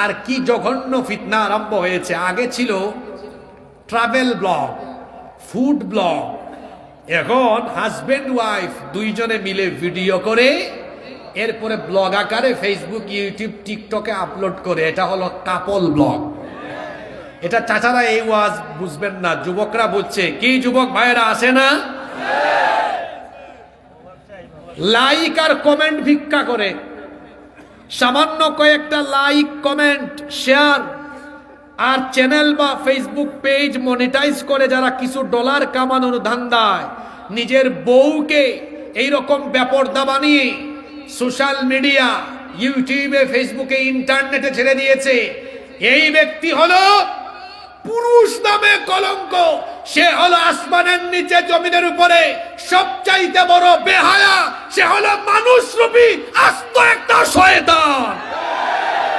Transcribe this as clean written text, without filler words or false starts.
আর কি জঘন্য ফিতনা আরম্ভ হয়েছে। আগে ছিল ট্রাভেল ব্লগ, ফুড ব্লগ, এখন হাজবেন্ড ওয়াইফ দুইজনে মিলে ভিডিও করে এরপরে ব্লগ আকারে ফেসবুক, ইউটিউব, টিকটকে আপলোড করে, এটা হলো কাপল ব্লগ। এটা চাচারা এই ওয়াজ বুঝবেন না, যুবকরা বুঝছে। কি যুবক ভাইয়েরা আসে না? লাইক আর কমেন্ট ভিক্ষা করে, সামান্য কয়েকটা লাইক, কমেন্ট, শেয়ার আর চ্যানেল বা ফেসবুক পেজ মনিটাইজ করে যারা কিছু ডলার কামানোর ধান্দায় নিজের বউকে এইরকম বেপরদা বানিয়ে সোশ্যাল মিডিয়া, ইউটিউবে, ফেসবুকে, ইন্টারনেটে ছেড়ে দিয়েছে, এই ব্যক্তি হলো পুরুষ নামে কলঙ্ক। সে হলো আসমানের নিচে জমিনের উপরে সবচাইতে বড় বেহায়া। সে হলো মানুষ রূপী আস্ত একটা শয়তান।